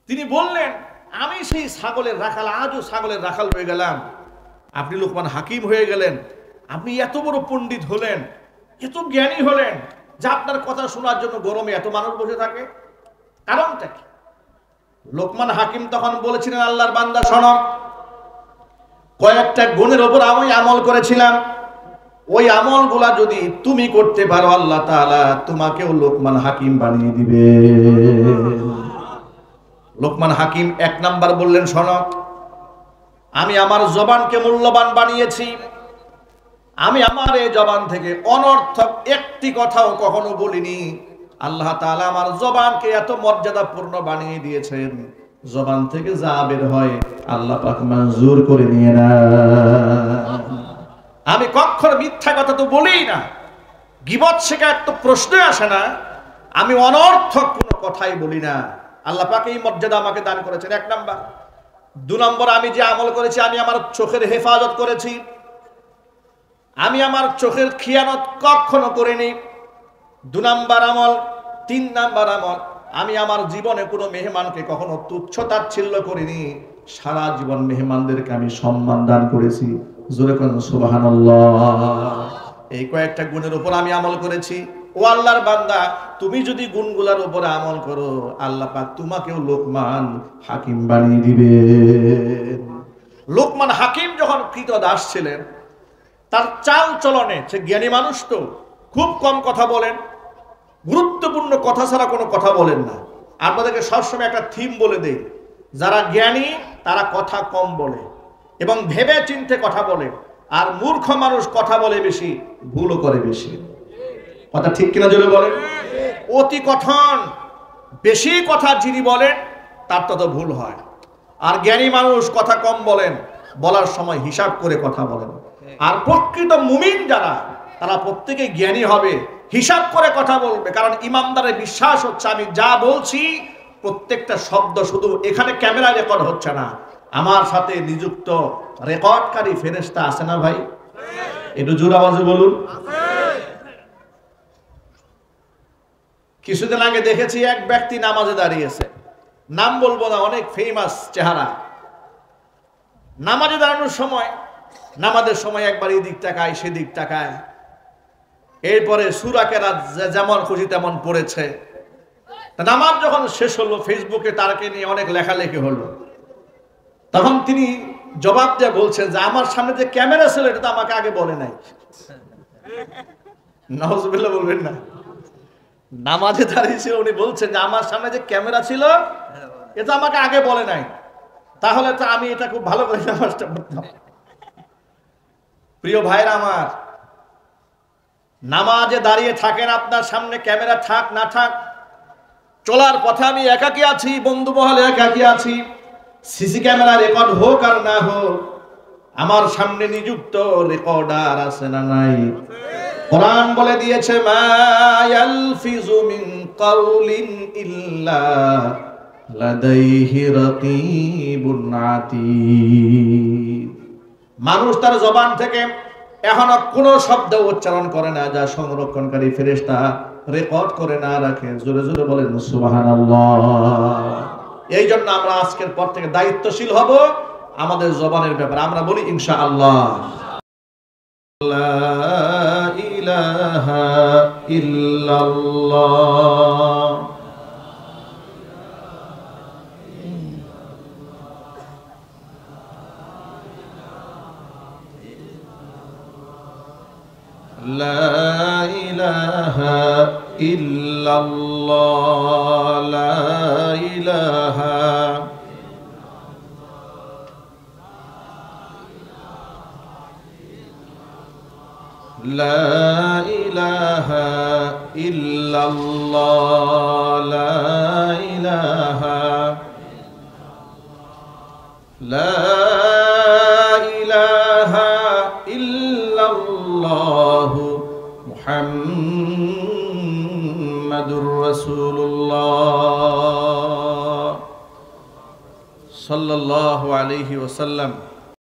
তিনি বললেন, আমি সেই ছাগলের রাখাল, আজও ছাগলের রাখাল হয়ে গেলাম। আপনি লোকমান হাকিম হয়ে গেলেন, আপনি এত বড় পণ্ডিত হলেন, এত জ্ঞানী হলেন যে আপনার কথা শোনার জন্য গরমে এত মানুষ বসে থাকে, কারণটা কি? লোকমান হাকিম তখন বলেছিলেন, আল্লাহর বান্দা শোনো, কয়েকটা গুণের উপর আমি আমল করেছিলাম, ওই আমলগুলা যদি তুমি করতে পারো আল্লাহ তাআলা তোমাকেও লোকমান হাকিম বানিয়ে দিবে। লোকমান হাকিম 1 নাম্বার বললেন, শোনো, আমি আমার জবানকে মূল্যবান বানিয়েছি। আমি আমার এই জবান থেকে অনর্থক একটি কথাও কখনো বলিনি। আল্লাহ তাআলা আমার জবানকে এত মর্যাদাপূর্ণ বানিয়ে দিয়েছেন, জবান থেকে যা বের হয় আল্লাহ পাক মঞ্জুর করে নিয়ে না। আমি কখনো মিথ্যা কথা তো বলিই না, গীবত শিকায়ত তো প্রশ্নই আসে না, আমি অনর্থক কোনো কথাই বলি না। আল্লাহ পাক এই মর্যাদা আমাকে দান করেছেন, 1 নাম্বার। 2 নম্বর, আমি যে আমল করেছি, আমি আমার চোখের হেফাজত করেছি। আমি আমার চোখের খিয়ানত কখনো করিনি। 2 নাম্বার আমল। 3 নাম্বার আমল, আমি আমার জীবনে কোনো মেহমানকে কখনো তুচ্ছ তাচ্ছিল্য করিনি। সারা জীবন মেহমানদেরকে আমি সম্মান দান করেছি। জোরে বলুন সুবহানাল্লাহ। এই কয়েকটা গুণের উপর আমি আমল করেছি। ও আল্লাহর বান্দা, তুমি যদি গুণগুলোর উপরে আমল করো, আল্লাহ পাক তোমাকেও লোকমান হাকিম বানিয়ে দিবে। লোকমান হাকিম যখন কৃতদাস ছিলেন, তার চাল চলনে, সে জ্ঞানী মানুষ তো খুব কম কথা বলেন, গুরুত্বপূর্ণ কথা ছাড়া কোনো কথা বলেন না। আপনাদেরকে সবসময় একটা থিম বলে দেই, যারা জ্ঞানী তারা কথা কম বলে এবং ভেবে চিন্তে কথা বলে, আর মূর্খ মানুষ কথা বলে বেশি, ভুলও করে বেশি। কথা ঠিক কিনা জোরে বলেন? অতি কথন, বেশি কথা যিনি বলেন তার তত ভুল হয়। আর জ্ঞানী মানুষ কথা কম বলেন, বলার সময় হিসাব করে কথা বলেন। আর প্রকৃত মুমিন যারা, তারা প্রত্যেকে জ্ঞানী হবে, হিসাব করে কথা বলবে। কারণ ইমানদারের বিশ্বাস হচ্ছে, আমি যা বলছি প্রত্যেকটা শব্দ শুধু এখানে ক্যামেরা রেকর্ড হচ্ছে না, আমার সাথে নিযুক্ত রেকর্ডকারী ফেরেশতা আছে না ভাই? একটু জোর আওয়াজে বলুন। কিছুদিন আগে দেখেছি এক ব্যক্তি নামাজে দাঁড়িয়েছে, নাম বলবো না, অনেক ফেমাস চেহারা। নামাজে দাঁড়ানোর সময়, নামাজের সময় একবার এই দিক তাকায় সেদিক তাকায়, এরপরে সূরা কেরাত যেমন খুশি তেমন পড়েছে। নামাজ যখন শেষ হলো, ফেসবুকে তারকে নিয়ে অনেক লেখালেখি হলো। তখন তিনি জবাব দিয়ে বলছেন যে, আমার সামনে যে ক্যামেরা ছিল এটা তো আমাকে আগে বলে নাই। নাউজুবিল্লাহ বলবেন না। নামাজে দাঁড়িয়েছিল, উনি বলছেন যে আমার সামনে যে ক্যামেরা ছিল এটা আমাকে আগে বলে নাই, তাহলে তো আমি এটা খুব ভালো করে নামাজটা পড়তাম। প্রিয় ভাইরা আমার, নামাজে দাঁড়িয়ে থাকেন, আপনার সামনে ক্যামেরা থাক না থাক, চলার পথে আমি একাকী আছি, বন্ধু মহলে একাকী আছি, সিসি ক্যামেরা রেকর্ড হোক আর না হোক, আমার সামনে নিযুক্ত রেকর্ডার আছে না নাই? কোরআন বলে দিয়েছে, মা ইয়ালফিজু মিন কাউলিন ইল্লা লাদাইহি রাকিবুন আতীদ। মানুষ তার জবান থেকে এখনো কোনো শব্দ উচ্চারণ করে না যা সংরক্ষণকারী ফেরেশতা রেকর্ড করে না রাখে। জোরে জোরে বলেন সুবহানাল্লাহ। এই জন্য আমরা আজকের পর থেকে দায়িত্বশীল হব আমাদের জবানের ব্যাপারে। আমরা বলি ইনশাআল্লাহ, লা ইলাহা ইল্লাল্লাহ, লা ইলাহা ইল্লাল্লাহ, লা ইলাহা লা ইলাহা ইল্লাল্লাহ, লা ইলাহা লা ইলাহা ইল্লাল্লাহ মুহাম্মাদুর রাসূলুল্লাহ সাল্লাল্লাহু আলাইহি ওয়াসাল্লাম।